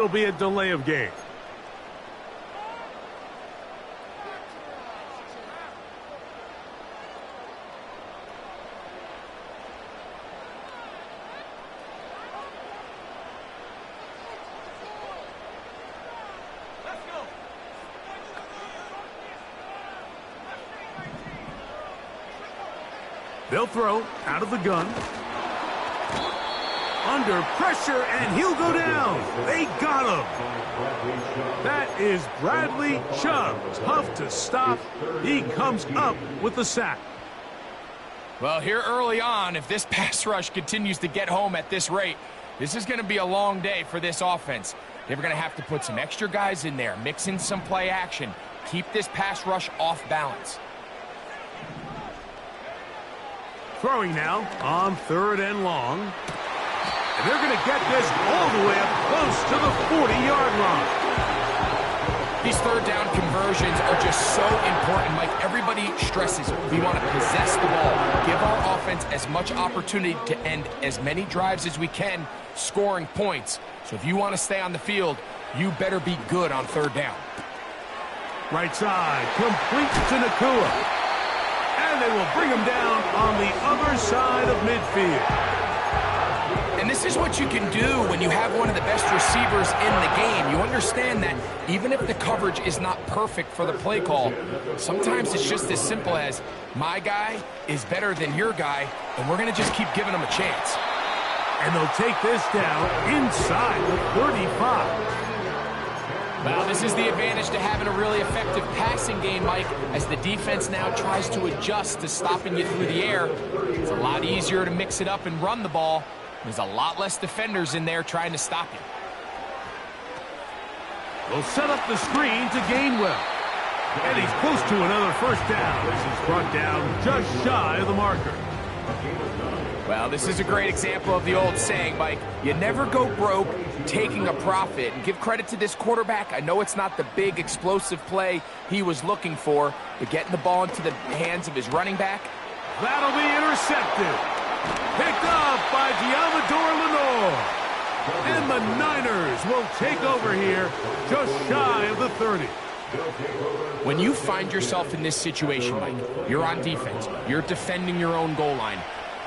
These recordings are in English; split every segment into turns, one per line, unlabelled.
It'll be a delay of game. They'll throw out of the gun. Under pressure, and he'll go down. They got him. That is Bradley Chubb. Tough to stop. He comes up with the sack.
Well, here early on, if this pass rush continues to get home at this rate, this is going to be a long day for this offense. They're going to have to put some extra guys in there, mix in some play action, keep this pass rush off balance.
Throwing now on 3rd and long. And they're going to get this all the way up close to the 40-yard line.
These 3rd down conversions are just so important. Like everybody stresses, we want to possess the ball, give our offense as much opportunity to end as many drives as we can, scoring points. So if you want to stay on the field, you better be good on 3rd down.
Right side, complete to Nakua. And they will bring him down on the other side of midfield.
And this is what you can do when you have one of the best receivers in the game. You understand that even if the coverage is not perfect for the play call, sometimes it's just as simple as my guy is better than your guy, and we're going to just keep giving him a chance.
And they'll take this down inside the 35.
Well, this is the advantage to having a really effective passing game, Mike, as the defense now tries to adjust to stopping you through the air. It's a lot easier to mix it up and run the ball. There's a lot less defenders in there trying to stop you.
They'll set up the screen to Gainwell. And he's close to another 1st down. This is brought down just shy of the marker.
Well, this is a great example of the old saying, Mike. You never go broke taking a profit. And give credit to this quarterback. I know it's not the big explosive play he was looking for, but getting the ball into the hands of his running back.
That'll be intercepted. Picked up by Diamador Lenore. And the Niners will take over here just shy of the 30.
When you find yourself in this situation, Mike, you're on defense, you're defending your own goal line,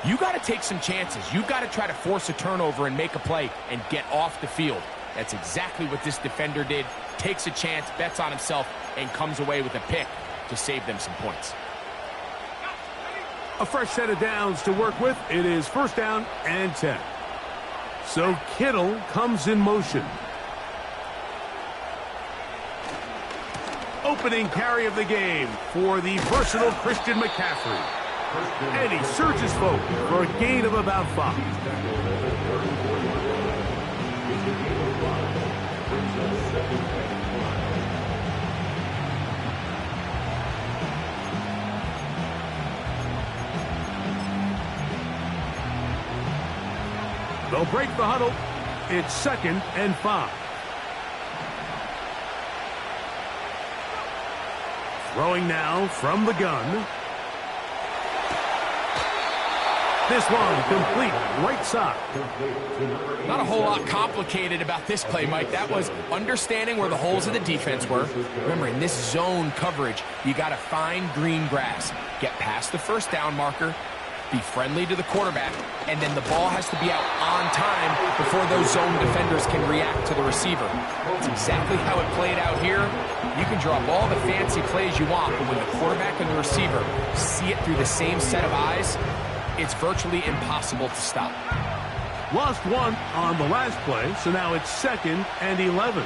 you got to take some chances. You got to try to force a turnover and make a play and get off the field. That's exactly what this defender did. Takes a chance, bets on himself, and comes away with a pick to save them some points.
A fresh set of downs to work with. It is 1st down and 10. So Kittle comes in motion. Opening carry of the game for the versatile Christian McCaffrey. And he surges forward for a gain of about 5. They'll break the huddle. It's 2nd and 5. Throwing now from the gun. This one complete right side.
Not a whole lot complicated about this play, Mike. That was understanding where the holes of the defense were. Remember, in this zone coverage, you got to find green grass. Get past the 1st down marker. Be friendly to the quarterback, and then the ball has to be out on time before those zone defenders can react to the receiver. That's exactly how it played out here. You can draw up all the fancy plays you want, but when the quarterback and the receiver see it through the same set of eyes, it's virtually impossible to stop.
Lost one on the last play, so now it's 2nd and 11.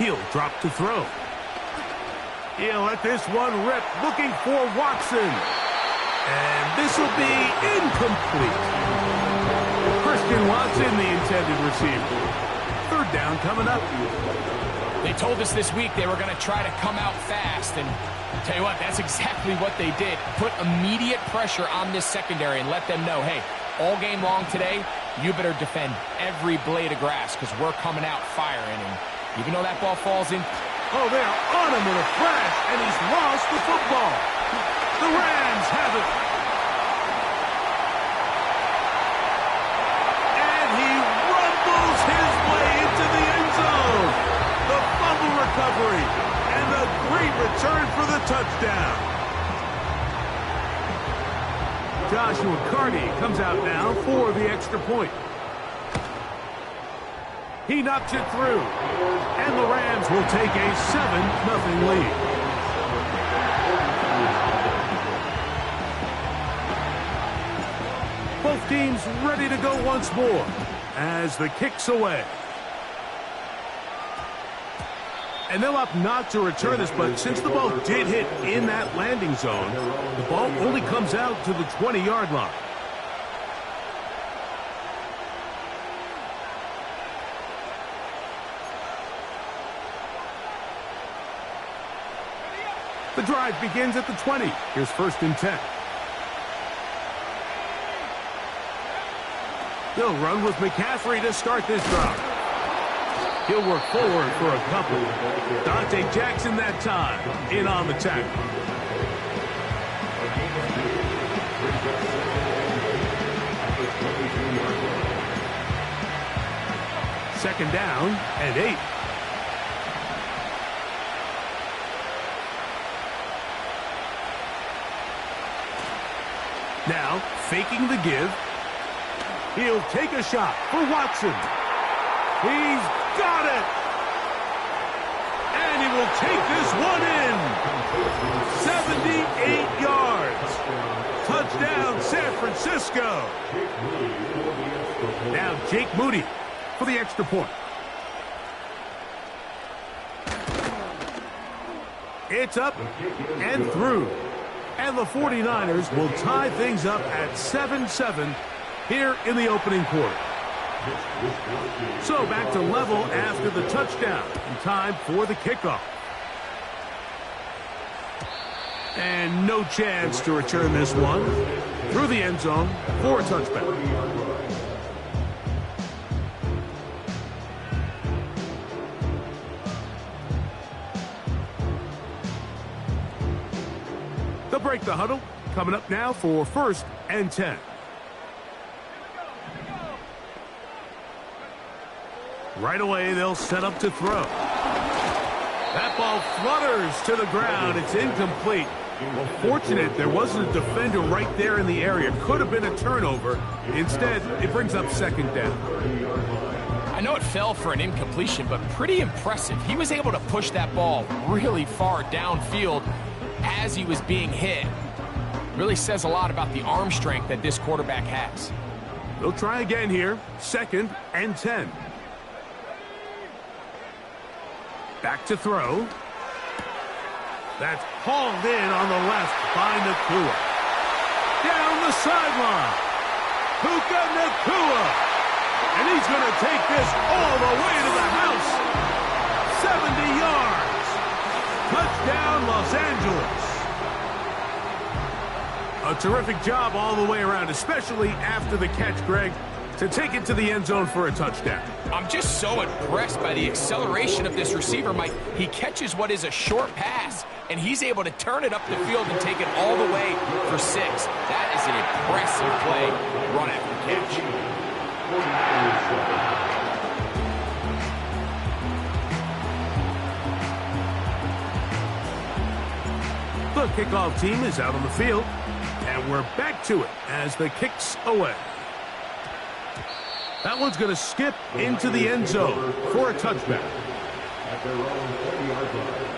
He'll drop to throw. He'll let this one rip, looking for Watson. And this will be incomplete. Christian Watson, the intended receiver. 3rd down coming up.
They told us this week they were going to try to come out fast, and I'll tell you what, that's exactly what they did. Put immediate pressure on this secondary and let them know, hey, all game long today, you better defend every blade of grass because we're coming out firing. And even though that ball falls in,
oh, they're on him in a flash, and he's lost the football. Joshua Carty comes out now for the extra point. He knocks it through. And the Rams will take a 7-0 lead. Both teams ready to go once more as the kick's away. And they'll opt not to return this, but since the ball did hit in that landing zone, the ball only comes out to the 20-yard line. The drive begins at the 20. Here's 1st and 10. They'll run with McCaffrey to start this drive. He'll work forward for a couple. Dante Jackson that time in on the tackle. Second down and 8. Now, faking the give. He'll take a shot for Watson. He's got it. And he will take this one in. 78 yards. Touchdown, San Francisco. Now, Jake Moody for the extra point. It's up and through. And the 49ers will tie things up at 7-7 here in the opening quarter. So back to level after the touchdown. And time for the kickoff. And no chance to return this one. Through the end zone for a touchback. They'll break the huddle. Coming up now for 1st and 10. Right away, they'll set up to throw. That ball flutters to the ground. It's incomplete. Well, fortunate there wasn't a defender right there in the area. Could have been a turnover. Instead, it brings up 2nd down.
I know it fell for an incompletion, but pretty impressive. He was able to push that ball really far downfield as he was being hit. Really says a lot about the arm strength that this quarterback has.
They'll try again here. 2nd and 10. Back to throw. That's hauled in on the left by Nakua. Down the sideline. Puka Nakua. And he's going to take this all the way to the house. 70 yards. Touchdown, Los Angeles. A terrific job all the way around, especially after the catch, Greg, to take it to the end zone for a touchdown.
I'm just so impressed by the acceleration of this receiver, Mike. He catches what is a short pass, and he's able to turn it up the field and take it all the way for 6. That is an impressive play, run after catch.
The kickoff team is out on the field, and we're back to it as the kick's away. That one's going to skip into the end zone for a touchback. At their own 40-yard line.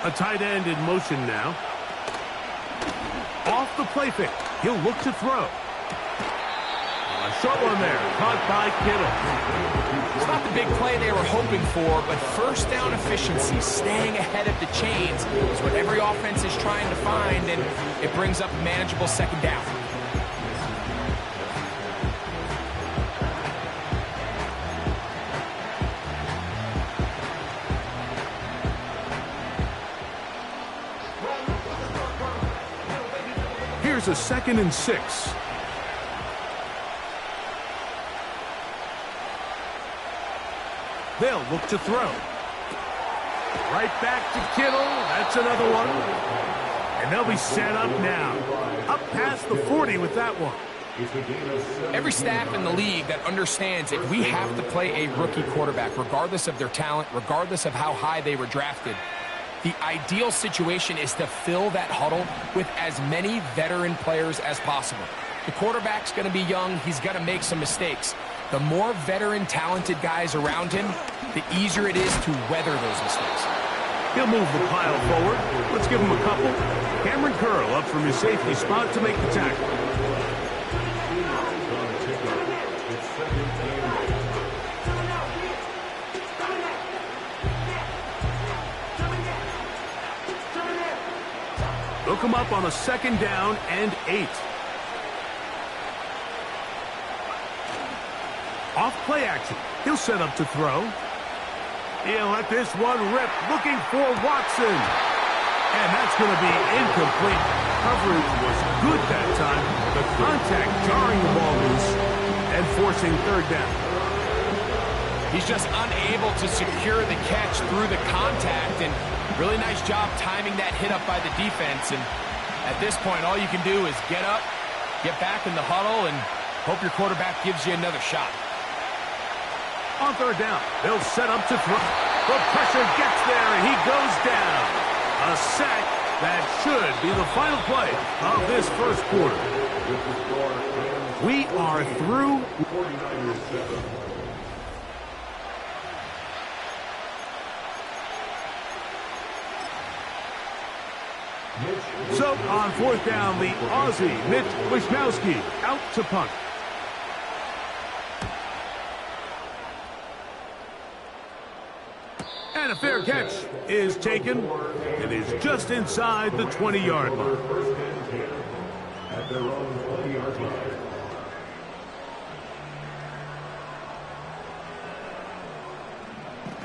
A tight end in motion now. Off the play fake. He'll look to throw. A short one there, caught by Kittle.
It's not the big play they were hoping for, but 1st down efficiency, staying ahead of the chains, is what every offense is trying to find, and it brings up a manageable 2nd down.
Here's a 2nd and 6. They'll look to throw. Right back to Kittle. That's another one. And they'll be set up now. Up past the 40 with that one.
Every staff in the league that understands if we have to play a rookie quarterback, regardless of their talent, regardless of how high they were drafted, the ideal situation is to fill that huddle with as many veteran players as possible. The quarterback's going to be young. He's going to make some mistakes. The more veteran, talented guys around him, the easier it is to weather those mistakes.
He'll move the pile forward. Let's give him a couple. Cameron Curl up from his safety spot to make the tackle. They'll come up on a 2nd down and 8. Off play action. He'll set up to throw. He'll let this one rip, looking for Watson. And that's going to be incomplete. Coverage was good that time. The contact jarring the ball loose and forcing 3rd down.
He's just unable to secure the catch through the contact, and really nice job timing that hit up by the defense. And at this point, all you can do is get up, get back in the huddle, and hope your quarterback gives you another shot.
On 3rd down, they'll set up to throw. The pressure gets there, and he goes down. A sack that should be the final play of this 1st quarter. We are through. So on 4th down, the Aussie, Mitch Wisnowski, out to punt. And a fair catch is taken. It is just inside the 20-yard line.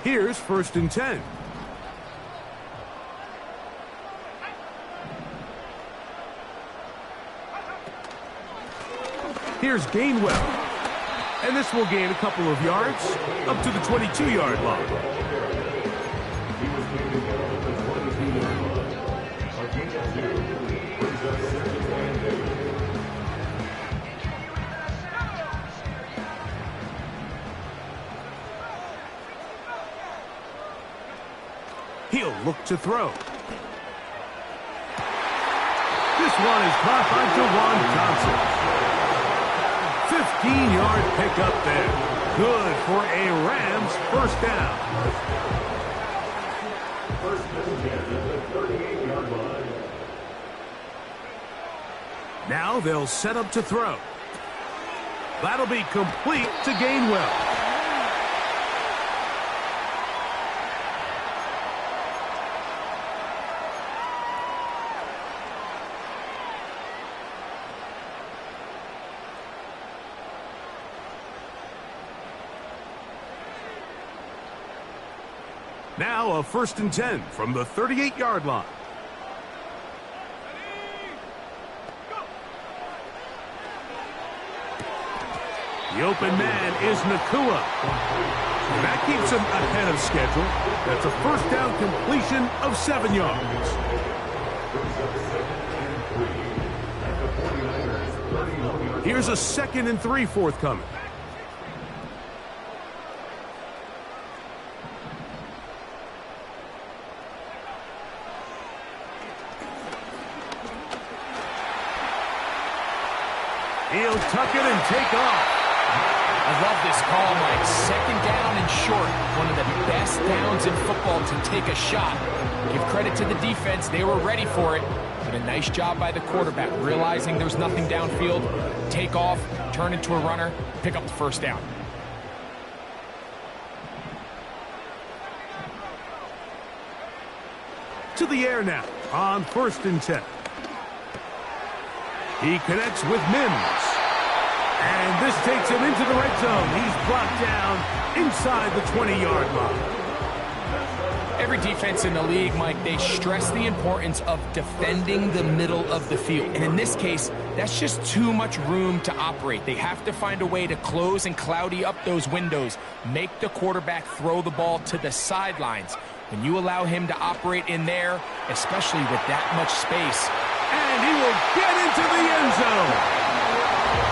Here's 1st and 10. Here's Gainwell. And this will gain a couple of yards up to the 22-yard line. He'll look to throw. This one is caught by Jawan Johnson. 15-yard pickup there. Good for a Rams 1st down. Now they'll set up to throw. That'll be complete to Gainwell. Now a 1st and 10 from the 38-yard line. The open man is Nakua. And that keeps him ahead of schedule. That's a 1st down completion of 7 yards. Here's a 2nd and 3 forthcoming. He'll tuck it and take off.
I love this call, Mike. 2nd down and short. One of the best downs in football to take a shot. Give credit to the defense. They were ready for it. But a nice job by the quarterback, realizing there's nothing downfield. Take off, turn into a runner, pick up the 1st down.
To the air now on 1st and 10. He connects with Mims. And this takes him into the red zone. He's brought down inside the 20-yard line.
Every defense in the league, Mike, they stress the importance of defending the middle of the field. And in this case, that's just too much room to operate. They have to find a way to close and cloudy up those windows, make the quarterback throw the ball to the sidelines. When you allow him to operate in there, especially with that much space.
And he will get into the end zone.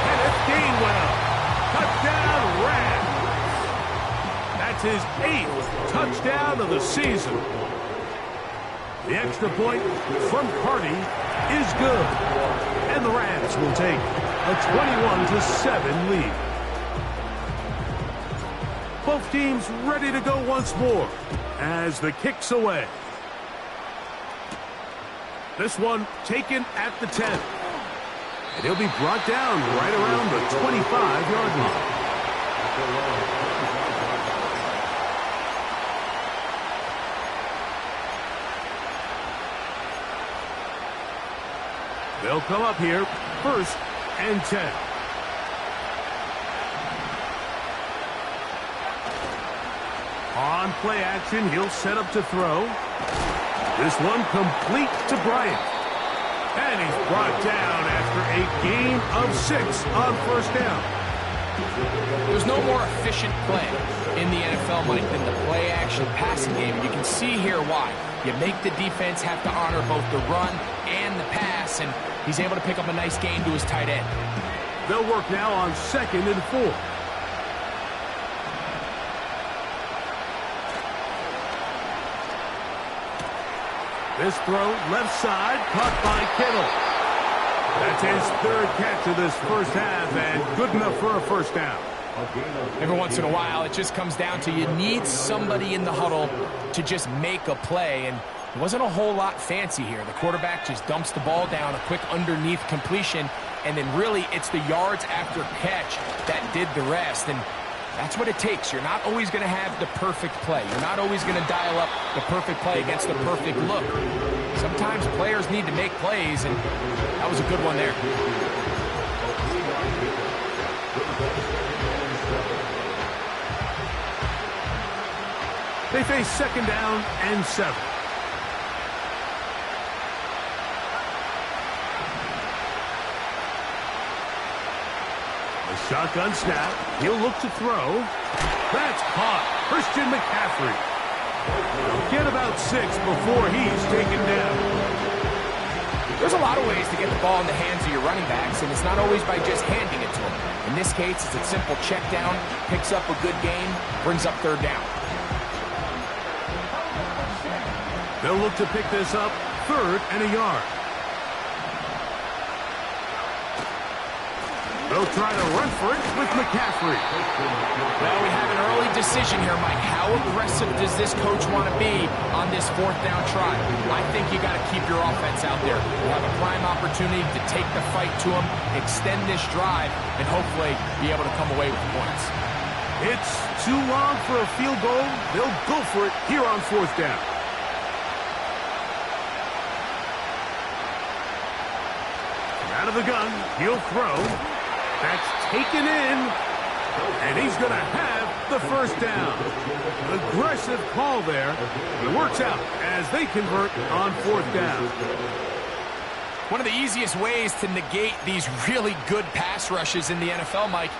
Kenneth Gainwell. Touchdown, Rams. That's his 8th touchdown of the season. The extra point from Party is good. And the Rams will take a 21-7 lead. Both teams ready to go once more as the kick's away. This one taken at the 10. And he'll be brought down right around the 25-yard line. They'll come up here, 1st and 10. On play action, he'll set up to throw. This one complete to Bryant. And he's brought down after a gain of 6 on 1st down.
There's no more efficient play in the NFL, Mike, than the play action passing game. And you can see here why. You make the defense have to honor both the run and the pass, and he's able to pick up a nice gain to his tight end.
They'll work now on 2nd and 4. This throw, left side, caught by Kittle. That's his 3rd catch of this first half, and good enough for a 1st down.
Every once in a while, it just comes down to you need somebody in the huddle to just make a play, and it wasn't a whole lot fancy here. The quarterback just dumps the ball down, a quick underneath completion, and then really it's the yards after catch that did the rest, and that's what it takes. You're not always going to have the perfect play. You're not always going to dial up the perfect play against the perfect look. Sometimes players need to make plays, and that was a good one there.
They face 2nd down and 7. A shotgun snap. He'll look to throw. That's caught. Christian McCaffrey. Get about 6 before he's taken down.
There's a lot of ways to get the ball in the hands of your running backs, and it's not always by just handing it to them. In this case, it's a simple check down, picks up a good gain, brings up 3rd down.
They'll look to pick this up 3rd and a yard. They'll try to run for it with McCaffrey.
Well, we have an early decision here, Mike. How aggressive does this coach want to be on this 4th down try? I think you got to keep your offense out there. You have a prime opportunity to take the fight to them, extend this drive, and hopefully be able to come away with points.
It's too long for a field goal. They'll go for it here on 4th down. Out of the gun, he'll throw. That's taken in, and he's going to have the 1st down. Aggressive call there. It works out as they convert on 4th down.
One of the easiest ways to negate these really good pass rushes in the NFL, Mike,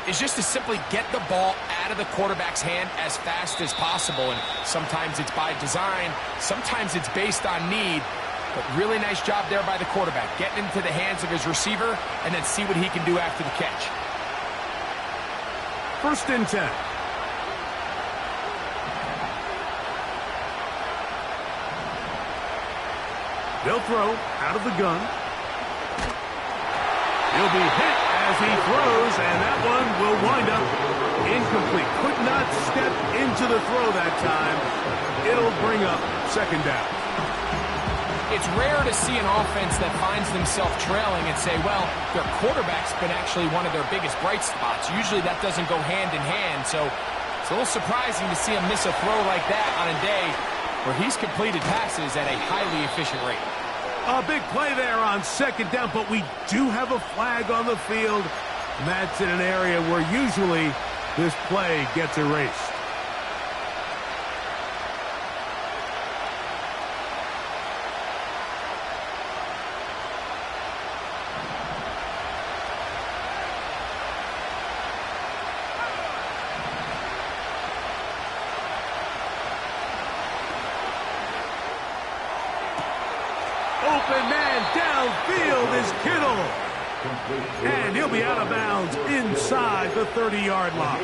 is just to simply get the ball out of the quarterback's hand as fast as possible. And sometimes it's by design, sometimes it's based on need. But really nice job there by the quarterback, getting into the hands of his receiver and then see what he can do after the catch.
1st and 10. They'll throw out of the gun. He'll be hit as he throws, and that one will wind up incomplete. Could not step into the throw that time. It'll bring up 2nd down.
It's rare to see an offense that finds themselves trailing and say, well, their quarterback's been actually one of their biggest bright spots. Usually that doesn't go hand in hand, so it's a little surprising to see him miss a throw like that on a day where he's completed passes at a highly efficient rate.
A big play there on 2nd down, but we do have a flag on the field, and that's in an area where usually this play gets erased. And downfield is Kittle. And he'll be out of bounds inside the 30-yard line.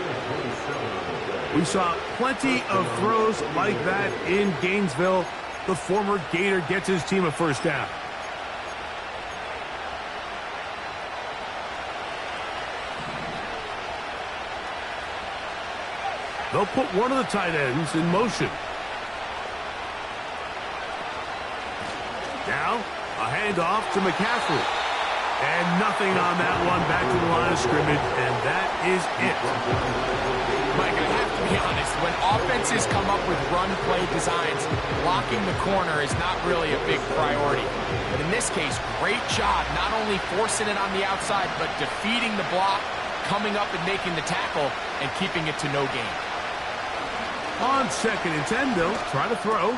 We saw plenty of throws like that in Gainesville. The former Gator gets his team a first down. They'll put one of the tight ends in motion. Now, a handoff to McCaffrey. And nothing on that one, back to the line of scrimmage, and that is it.
Mike, I have to be honest, when offenses come up with run play designs, blocking the corner is not really a big priority. But in this case, great job not only forcing it on the outside, but defeating the block, coming up and making the tackle, and keeping it to no gain.
On 2nd and 10, they'll try to throw.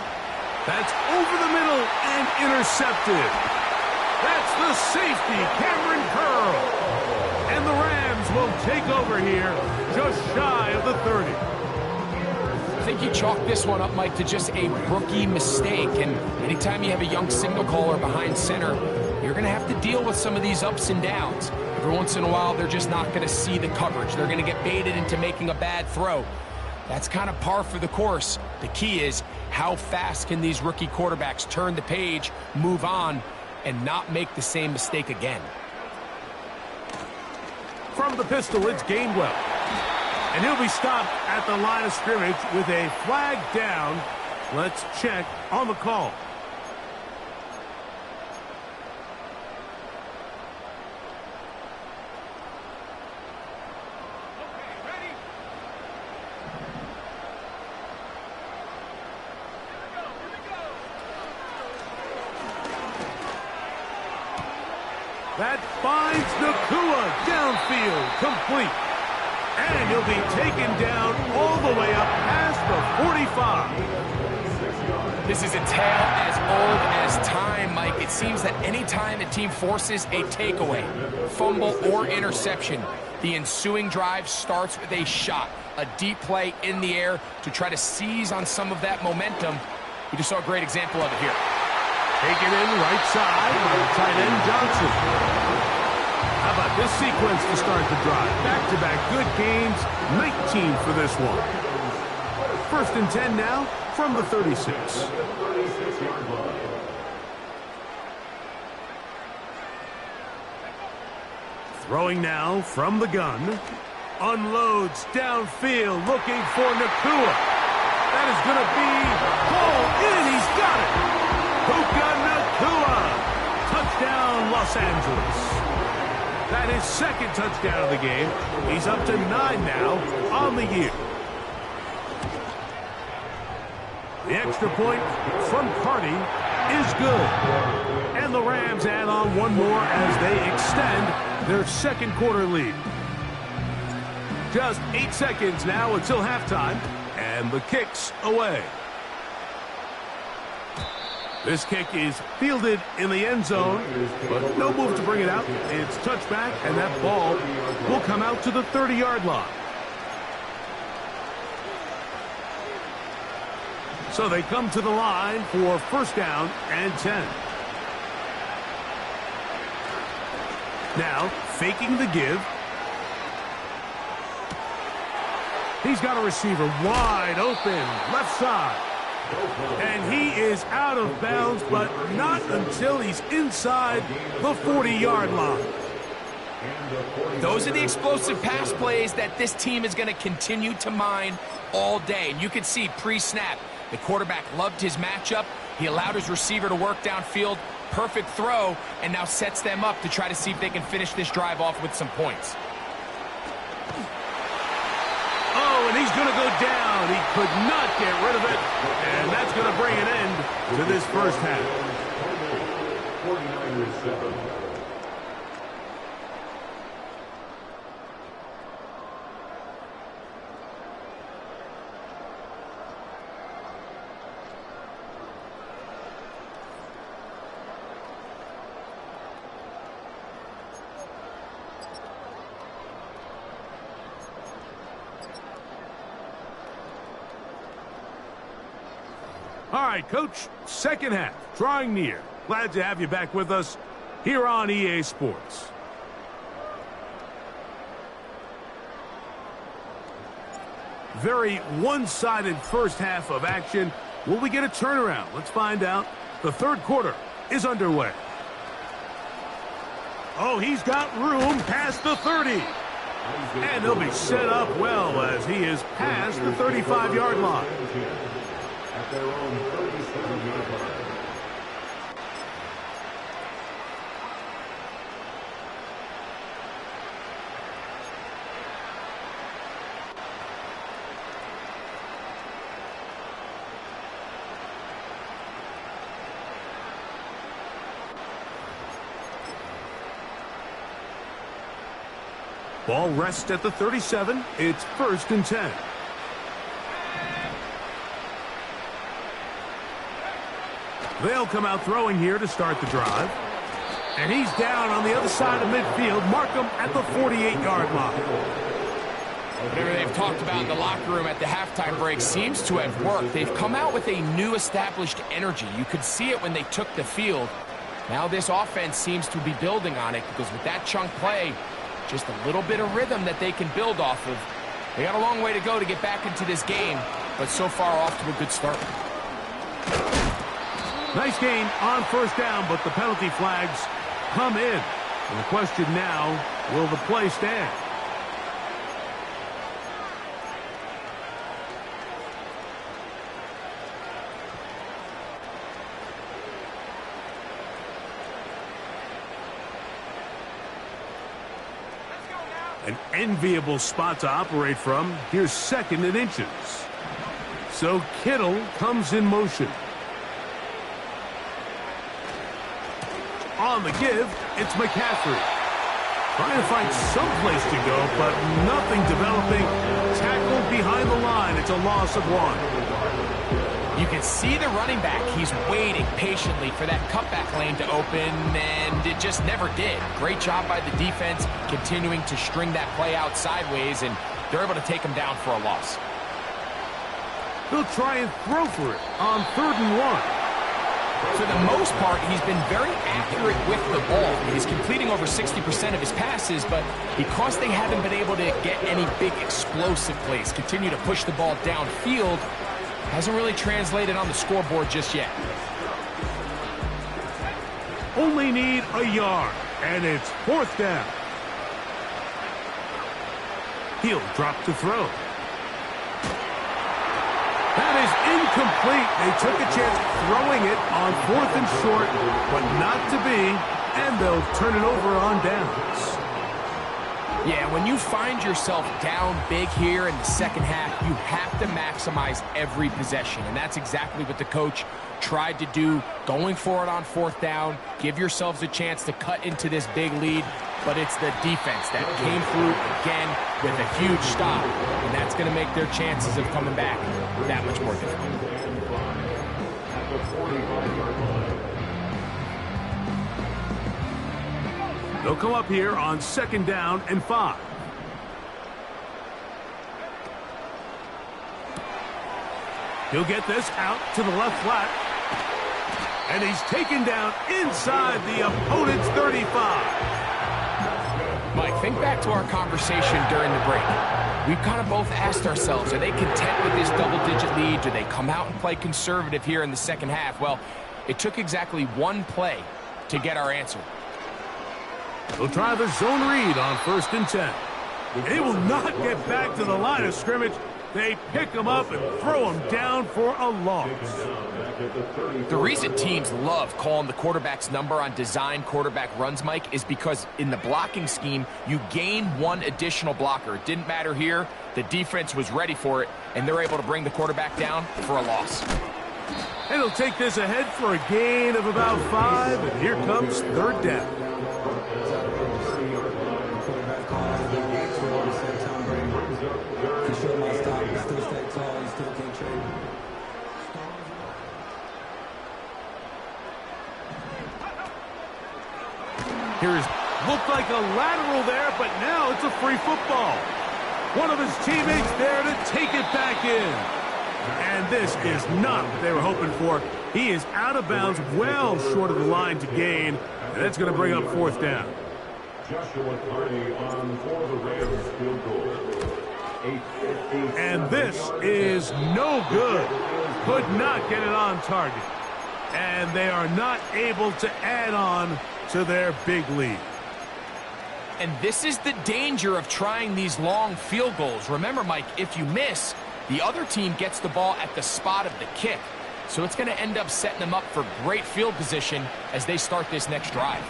That's over the middle and intercepted. That's the safety, Cameron Curl. And the Rams will take over here just shy of the 30.
I think you chalk this one up, Mike, to just a rookie mistake. And anytime you have a young signal caller behind center, you're going to have to deal with some of these ups and downs. Every once in a while, they're just not going to see the coverage. They're going to get baited into making a bad throw. That's kind of par for the course. The key is how fast can these rookie quarterbacks turn the page, move on, and not make the same mistake again.
From the pistol, it's Gainwell. And he'll be stopped at the line of scrimmage with a flag down. Let's check on the call. That finds Nakua downfield, complete. And he'll be taken down all the way up past the 45.
This is a tale as old as time, Mike. It seems that any time a team forces a takeaway, fumble, or interception, the ensuing drive starts with a shot, a deep play in the air to try to seize on some of that momentum. We just saw a great example of it here.
Taken in right side by the tight end Johnson. How about this sequence to start the drive? Back-to-back good gains, 19 for this one. 1st and 10 now from the 36. Throwing now from the gun. Unloads downfield looking for Nakua. That is going to be ball in. He's got it. Puka Nakua. Touchdown, Los Angeles. That is 2nd touchdown of the game. He's up to 9 now on the year. The extra point from Carty is good. And the Rams add on one more as they extend their 2nd quarter lead. Just 8 seconds now until halftime, and the kick's away. This kick is fielded in the end zone, but no move to bring it out. It's touchback, and that ball will come out to the 30-yard line. So they come to the line for 1st down and 10. Now, faking the give. He's got a receiver wide open, left side. And he is out of bounds, but not until he's inside the 40-yard line.
Those are the explosive pass plays that this team is going to continue to mine all day. And you can see pre-snap, the quarterback loved his matchup. He allowed his receiver to work downfield. Perfect throw, and now sets them up to try to see if they can finish this drive off with some points.
Oh, and he's going to go down. He could not get rid of it, and that's going to bring an end to this first half. 49-7. All right, Coach, 2nd half, drawing near. Glad to have you back with us here on EA Sports. Very one-sided first half of action. Will we get a turnaround? Let's find out. The third quarter is underway. Oh, he's got room past the 30. And he'll be set up well as he is past the 35-yard line. At their own 37-yard line. Ball rests at the 37. It's 1st and 10. They'll come out throwing here to start the drive. And he's down on the other side of midfield. Mark him at the 48-yard line.
Whatever they've talked about in the locker room at the halftime break seems to have worked. They've come out with a new established energy. You could see it when they took the field. Now this offense seems to be building on it because with that chunk play, just a little bit of rhythm that they can build off of. They got a long way to go to get back into this game, but so far off to a good start.
Nice gain on 1st down, but the penalty flags come in. And the question now, will the play stand? An enviable spot to operate from. Here's 2nd and inches. So Kittle comes in motion. On the give, it's McCaffrey. Trying to find some place to go, but nothing developing. Tackled behind the line. It's a loss of 1.
You can see the running back. He's waiting patiently for that cutback lane to open, and it just never did. Great job by the defense continuing to string that play out sideways, and they're able to take him down for a loss.
They'll try and throw for it on 3rd and 1.
For the most part, he's been very accurate with the ball. He's completing over 60% of his passes, but because they haven't been able to get any big explosive plays, continue to push the ball downfield, hasn't really translated on the scoreboard just yet.
Only need a yard, and it's 4th down. He'll drop to throw. That is incomplete. They took a chance throwing it on 4th and short, but not to be, and they'll turn it over on downs.
Yeah, when you find yourself down big here in the second half, you have to maximize every possession, and that's exactly what the coach tried to do, going for it on 4th down, give yourselves a chance to cut into this big lead, but it's the defense that came through again with a huge stop, and that's going to make their chances of coming back that much more difficult.
They'll come up here on 2nd down and 5. He'll get this out to the left flat. And he's taken down inside the opponent's 35.
Mike, think back to our conversation during the break. We've kind of both asked ourselves, are they content with this double-digit lead? Do they come out and play conservative here in the second half? Well, it took exactly one play to get our answer.
They'll try the zone read on 1st and 10. They will not get back to the line of scrimmage. They pick him up and throw him down for a loss.
The reason teams love calling the quarterback's number on design quarterback runs, Mike, is because in the blocking scheme, you gain one additional blocker. It didn't matter here. The defense was ready for it, and they're able to bring the quarterback down for a loss.
And he'll take this ahead for a gain of about 5, and here comes 3rd down. Here's looked like a lateral there, but now it's a free football. One of his teammates there to take it back in. And this is not what they were hoping for. He is out of bounds, well short of the line to gain, and that's going to bring up fourth down.
Joshua Carney on for the Rams field goal.
And this is no good. Could not get it on target. And they are not able to add on to their big lead.
And this is the danger of trying these long field goals. Remember, Mike, if you miss, the other team gets the ball at the spot of the kick. So it's going to end up setting them up for great field position as they start this next drive.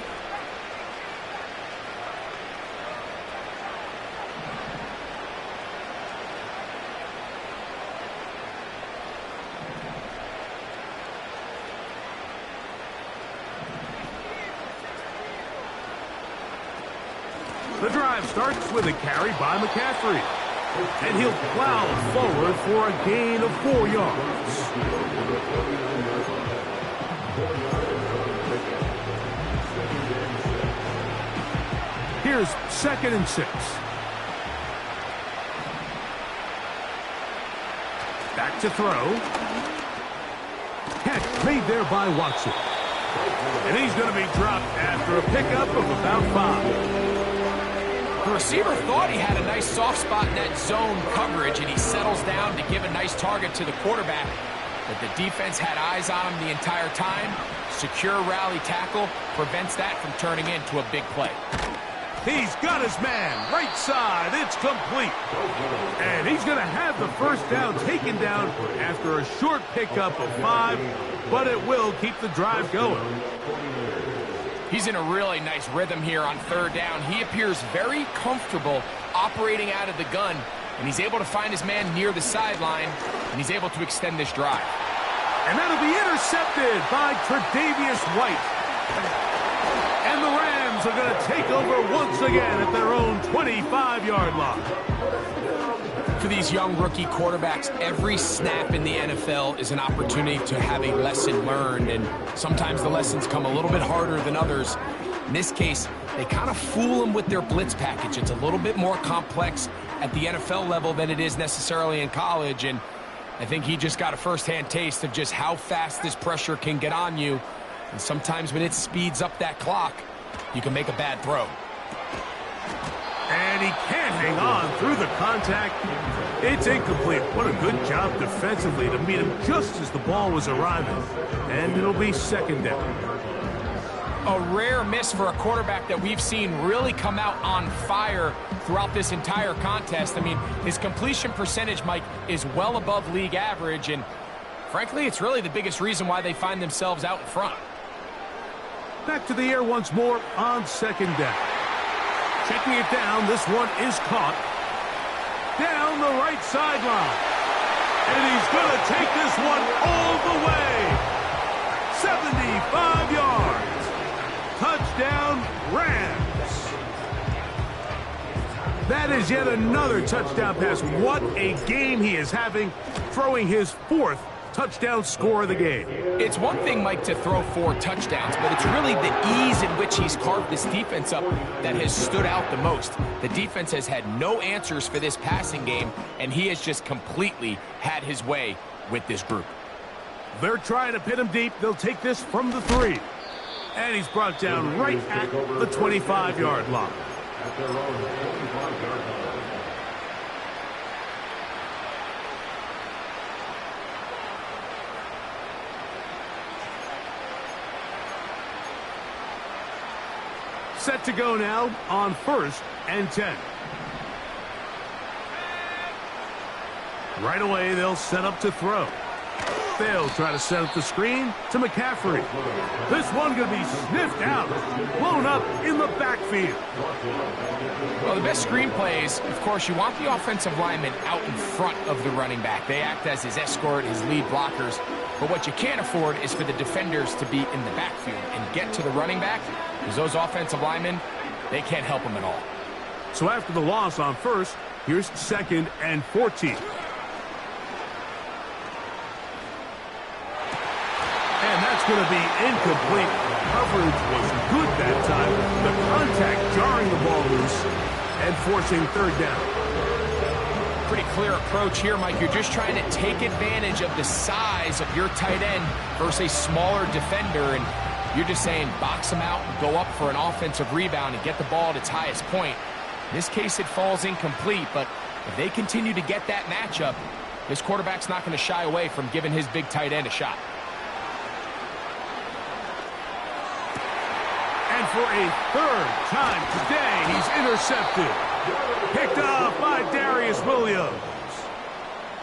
The drive starts with a carry by McCaffrey. And he'll plow forward for a gain of 4 yards. Here's 2nd and 6. Back to throw. Catch made there by Watson. And he's going to be dropped after a pickup of about 5.
The receiver thought he had a nice soft spot in that zone coverage, and he settles down to give a nice target to the quarterback. But the defense had eyes on him the entire time. Secure rally tackle prevents that from turning into a big play.
He's got his man. Right side. It's complete. And he's going to have the first down taken down after a short pickup of 5, but it will keep the drive going.
He's in a really nice rhythm here on 3rd down. He appears very comfortable operating out of the gun, and he's able to find his man near the sideline, and he's able to extend this drive.
And that'll be intercepted by Tre'Davious White. And the Rams are going to take over once again at their own 25-yard line.
For these young rookie quarterbacks, every snap in the NFL is an opportunity to have a lesson learned, and sometimes the lessons come a little bit harder than others. In this case, they kind of fool them with their blitz package. It's a little bit more complex at the NFL level than it is necessarily in college, and I think he just got a first-hand taste of just how fast this pressure can get on you, and sometimes when it speeds up that clock, you can make a bad throw.
And he can't hang on through the contact. It's incomplete. What a good job defensively to meet him just as the ball was arriving. And it'll be 2nd down.
A rare miss for a quarterback that we've seen really come out on fire throughout this entire contest. I mean, his completion percentage, Mike, is well above league average. And frankly, it's really the biggest reason why they find themselves out in front.
Back to the air once more on 2nd down. Checking it down, this one is caught. Down the right sideline. And he's going to take this one all the way. 75 yards. Touchdown, Rams. That is yet another touchdown pass. What a game he is having, throwing his 4th touchdown score of the game.
It's one thing, Mike, to throw 4 touchdowns, but it's really the ease in which he's carved this defense up that has stood out the most. The defense has had no answers for this passing game, and he has just completely had his way with this group.
They're trying to pin him deep. They'll take this from the 3. And he's brought down right at the 25-yard line.
At their own 25-yard line.
Set to go now on 1st and 10. Right away, they'll set up to throw. They'll try to set up the screen to McCaffrey. This one going to be sniffed out, blown up in the backfield.
Well, the best screen plays, of course, you want the offensive lineman out in front of the running back. They act as his escort, his lead blockers. But what you can't afford is for the defenders to be in the backfield and get to the running back, because those offensive linemen, they can't help them at all.
So after the loss on 1st, here's 2nd and 14. And that's going to be incomplete. Coverage was good that time. The contact jarring the ball loose and forcing 3rd down.
pretty clear approach here, Mike. You're just trying to take advantage of the size of your tight end versus a smaller defender, and you're just saying box him out and go up for an offensive rebound and get the ball at its highest point. In this case, it falls incomplete, but if they continue to get that matchup, this quarterback's not going to shy away from giving his big tight end a shot.
And for a third time today, he's intercepted. Picked up by Darius Williams.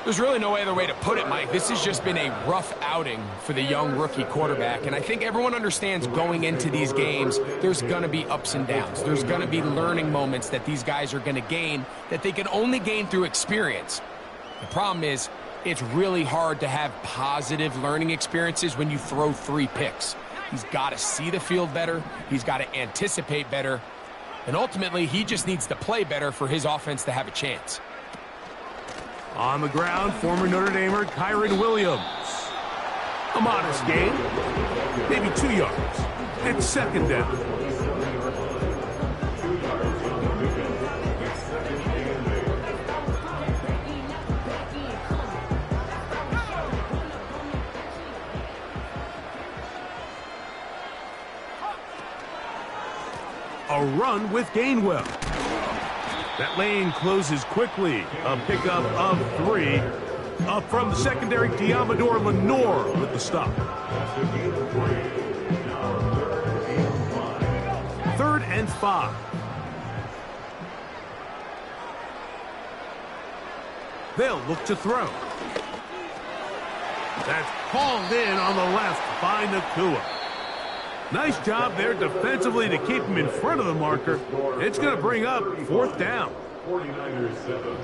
There's really no other way to put it, Mike. This has just been a rough outing for the young rookie quarterback, and I think everyone understands going into these games, there's going to be ups and downs. There's going to be learning moments that these guys are going to gain that they can only gain through experience. The problem is, it's really hard to have positive learning experiences when you throw 3 picks. He's got to see the field better. He's got to anticipate better. And ultimately, he just needs to play better for his offense to have a chance.
On the ground, former Notre Damer Kyron Williams. A modest gain, maybe 2 yards. It's second down. A run with Gainwell. That lane closes quickly. A pickup of 3. Up from the secondary, Diamador Lenore with the stop. 3rd and 5. They'll look to throw. That's called in on the left by Nakua. Nice job there defensively to keep him in front of the marker. It's going to bring up 4th down.
49ers 7.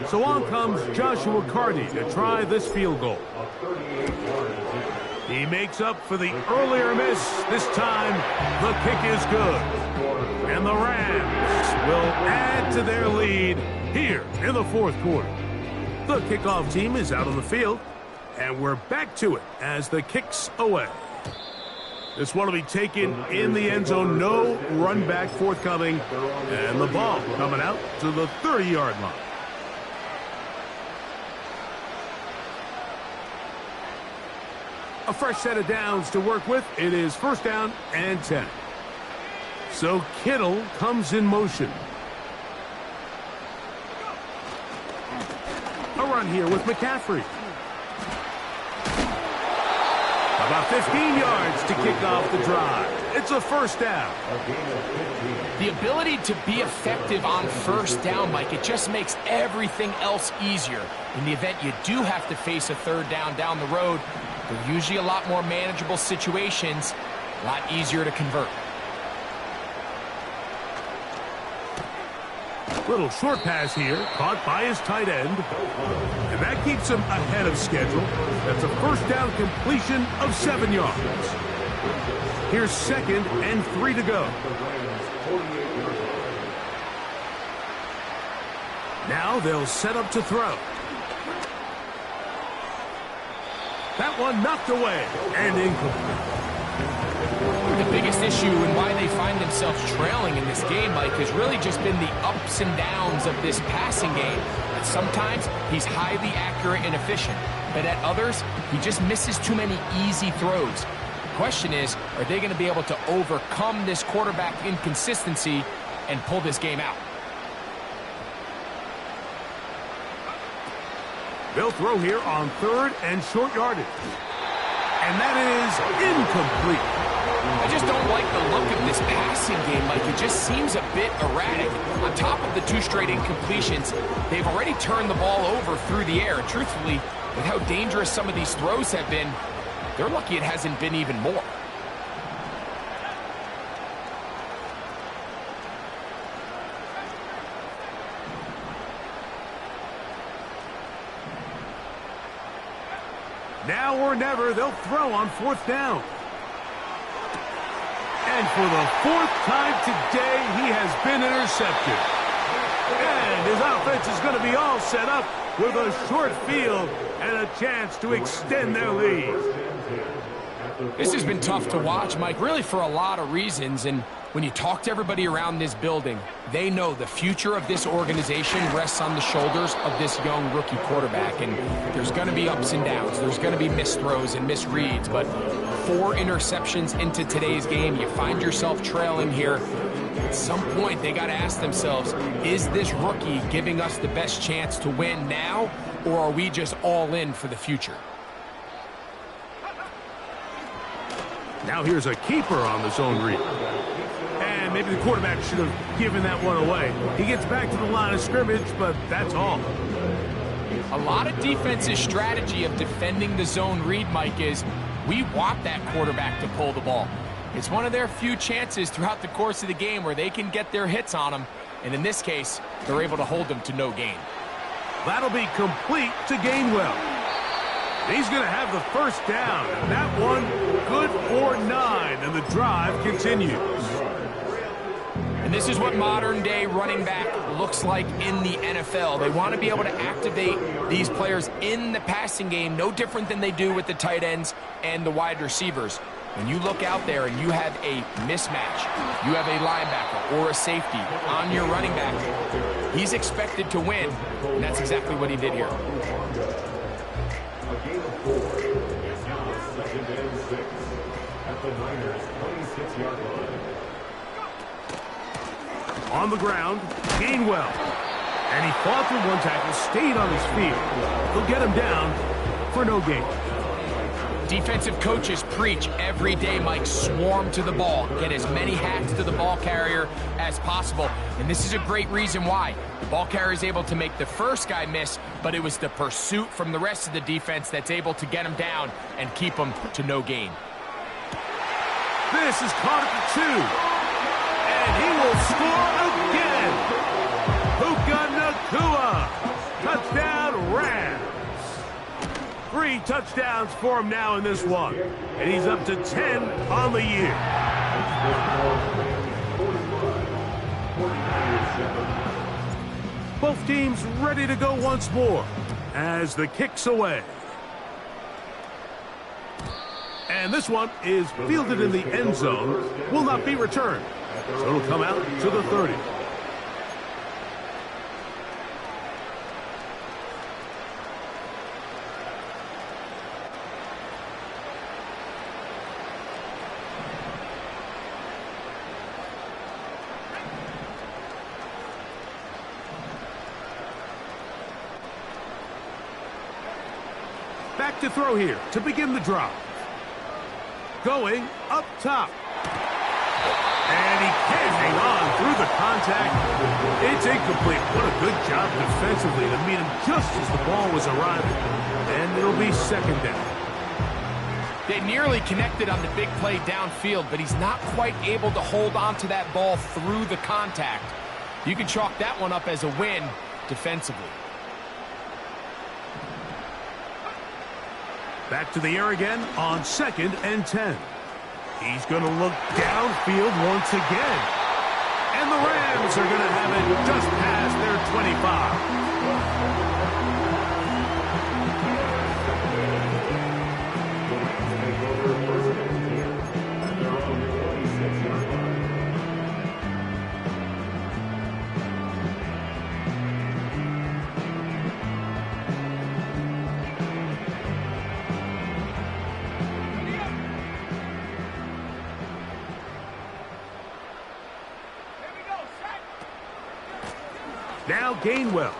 So on comes Joshua Carty to try this field goal. He makes up for the earlier miss. This time, the kick is good. And the Rams will add to their lead here in the 4th quarter. The kickoff team is out on the field, and we're back to it as the kick's away. This one will be taken in the end zone. No run back forthcoming, and the ball coming out to the 30-yard line. A fresh set of downs to work with. It is 1st down and 10. So Kittle comes in motion. A run here with McCaffrey. About 15 yards to kick off the drive. It's a 1st down.
The ability to be effective on 1st down, Mike, it just makes everything else easier. In the event you do have to face a 3rd down the road, they're usually a lot more manageable situations, a lot easier to convert.
Little short pass here, caught by his tight end. And that keeps him ahead of schedule. That's a 1st down completion of 7 yards. Here's 2nd and 3 to go. Now they'll set up to throw. That one knocked away and incomplete.
The biggest issue and why they find themselves trailing in this game, Mike, has really just been the ups and downs of this passing game. And sometimes he's highly accurate and efficient, but at others, he just misses too many easy throws. The question is, are they going to be able to overcome this quarterback inconsistency and pull this game out?
They'll throw here on 3rd and short yardage. And that is incomplete.
I just don't like the look of this passing game, Mike. It just seems a bit erratic. On top of the 2 straight incompletions, they've already turned the ball over through the air. And truthfully, with how dangerous some of these throws have been, they're lucky it hasn't been even more.
Now or never, they'll throw on 4th down. And for the 4th time today, he has been intercepted. And his offense is going to be all set up with a short field and a chance to extend their lead.
This has been tough to watch, Mike, really for a lot of reasons. And when you talk to everybody around this building, they know the future of this organization rests on the shoulders of this young rookie quarterback. And there's going to be ups and downs. There's going to be missed throws and misreads. But 4 interceptions into today's game, you find yourself trailing here. At some point, they got to ask themselves, is this rookie giving us the best chance to win now, or are we just all in for the future?
Now here's a keeper on the zone read. And maybe the quarterback should have given that one away. He gets back to the line of scrimmage, but that's all.
A lot of defense's strategy of defending the zone read, Mike, is we want that quarterback to pull the ball. It's one of their few chances throughout the course of the game where they can get their hits on him. And in this case, they're able to hold them to no gain.
That'll be complete to Gainwell. He's going to have the first down, and that one good for 9, and the drive continues.
And this is what modern-day running back looks like in the NFL. They want to be able to activate these players in the passing game, no different than they do with the tight ends and the wide receivers. When you look out there and you have a mismatch, you have a linebacker or a safety on your running back, he's expected to win, and that's exactly what he did here.
A gain of 4. It's now 2nd and 6 at the Niners' 26-yard line.
On the ground, Gainwell. And he fought through one tackle, stayed on his feet. He'll get him down for no gain.
Defensive coaches preach every day, Mike, swarm to the ball. Get as many hacks to the ball carrier as possible. And this is a great reason why. The ball carrier is able to make the first guy miss, but it was the pursuit from the rest of the defense that's able to get him down and keep him to no gain.
This is caught at the 2. And he will score again. Puka Nacua. Touchdown, Rams. 3 touchdowns for him now in this one. And he's up to 10 on the year. Both teams ready to go once more as the kick's away. And this one is fielded in the end zone, will not be returned. So it'll come out to the 30. Back to throw here to begin the drive. Going up top. And he can't hang on through the contact. It's incomplete. What a good job defensively to meet him just as the ball was arriving. And it'll be 2nd down.
They nearly connected on the big play downfield, but he's not quite able to hold on to that ball through the contact. You can chalk that one up as a win defensively.
Back to the air again on 2nd and 10. He's going to look downfield once again. And the Rams are going to have it just past their 25. Now Gainwell.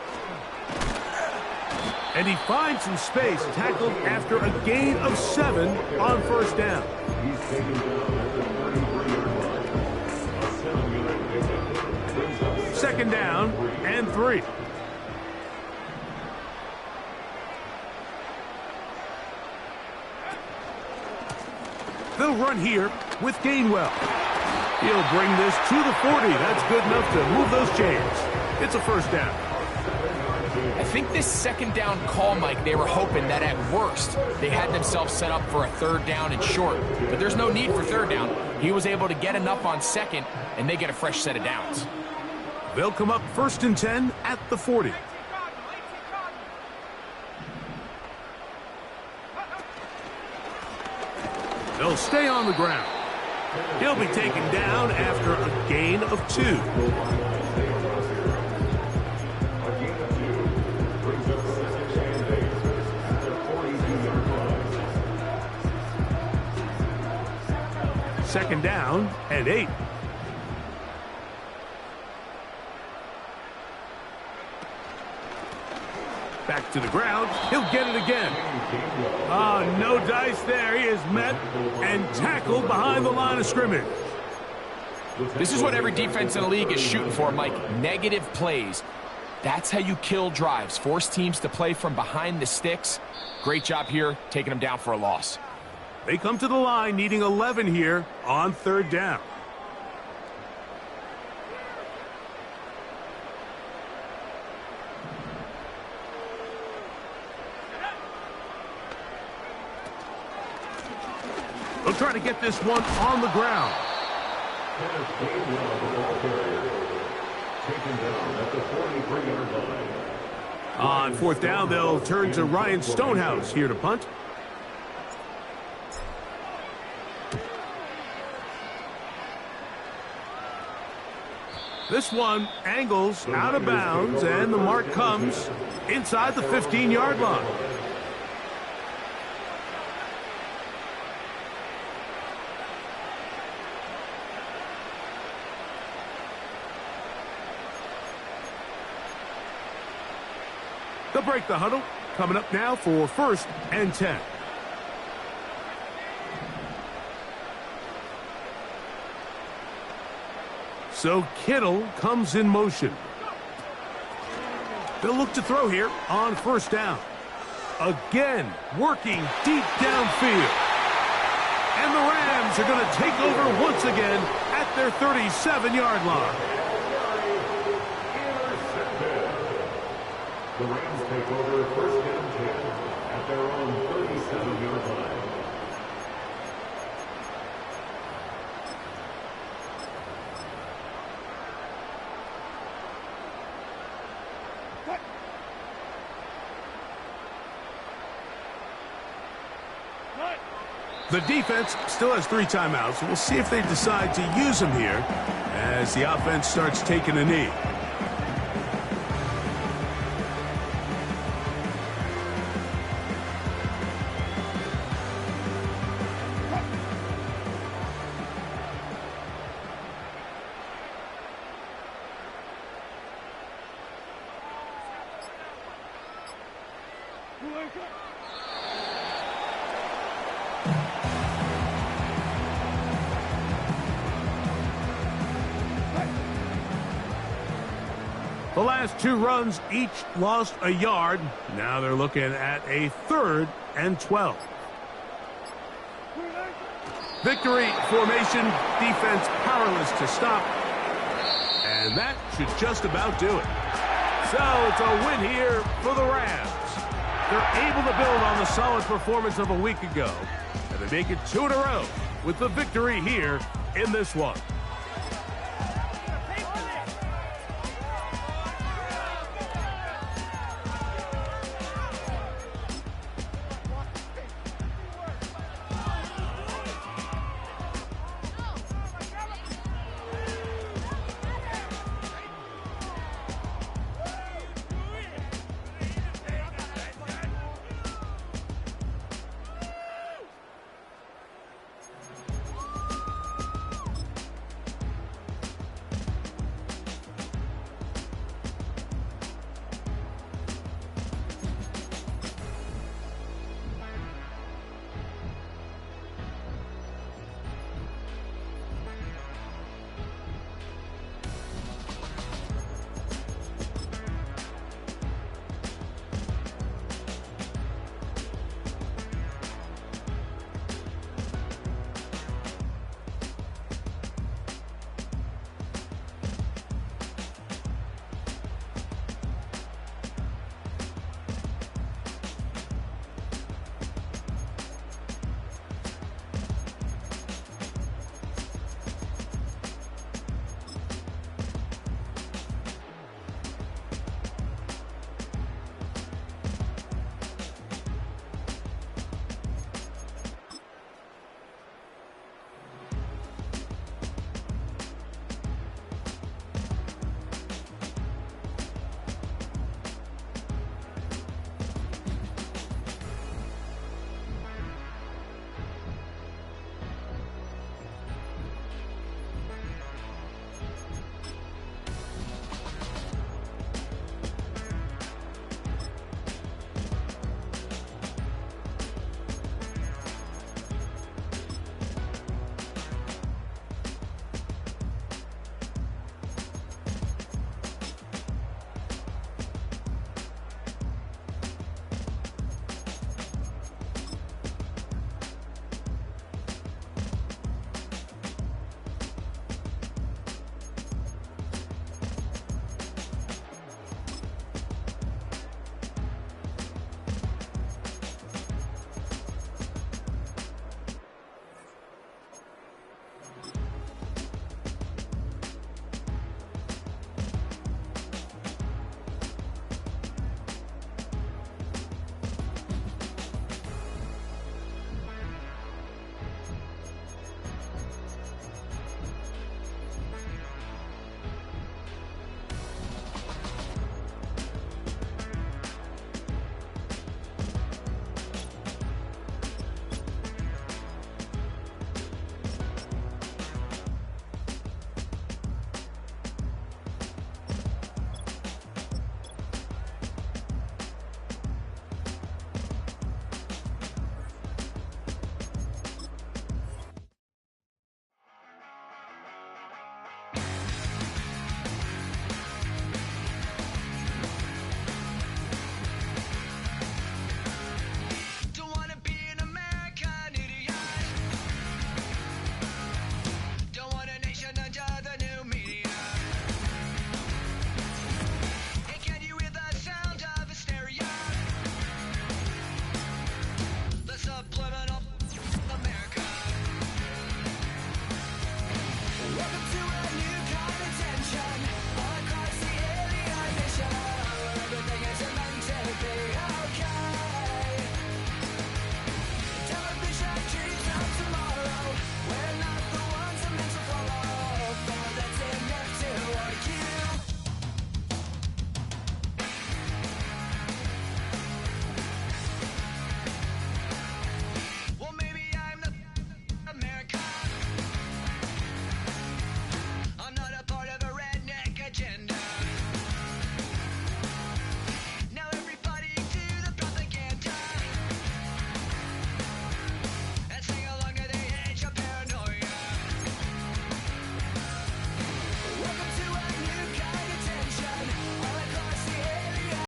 And he finds some space, tackled after a gain of 7 on 1st down.
He's taken down at the 33-yard line. A 7-yard pickup. Brings up
2nd down and 3. They'll run here with Gainwell. He'll bring this to the 40. That's good enough to move those chains. It's a 1st down.
I think this 2nd down call, Mike, they were hoping that at worst they had themselves set up for a 3rd down and short. But there's no need for 3rd down. He was able to get enough on 2nd, and they get a fresh set of downs.
They'll come up 1st and 10 at the 40. They'll stay on the ground. He'll be taken down after a gain of 2.
A gain of 2 brings up 2nd and 8 at their 42-yard line.
2nd down and 8. Back to the ground. He'll get it again. No dice there. He is met and tackled behind the line of scrimmage.
This is what every defense in the league is shooting for, Mike. Negative plays. That's how you kill drives. Force teams to play from behind the sticks. Great job here, taking them down for a loss.
They come to the line needing 11 here on 3rd down. They'll try to get this one on the ground. On 4th down, they'll turn to Ryan Stonehouse here to punt. This one angles out of bounds, and the mark comes inside the 15-yard line. They'll break the huddle. Coming up now for 1st and 10. So Kittle comes in motion. They'll look to throw here on 1st down. Again, working deep downfield. And the Rams are going to take over once again at their 37-yard line.
The Rams take over 1st and 10 at their own 37-yard line.
The defense still has 3 timeouts. We'll see if they decide to use them here as the offense starts taking a knee. The last 2 runs each lost a yard. Now they're looking at a 3rd and 12. Victory formation, defense powerless to stop. And that should just about do it. So it's a win here for the Rams. They're able to build on the solid performance of a week ago. And they make it 2 in a row with the victory here in this one.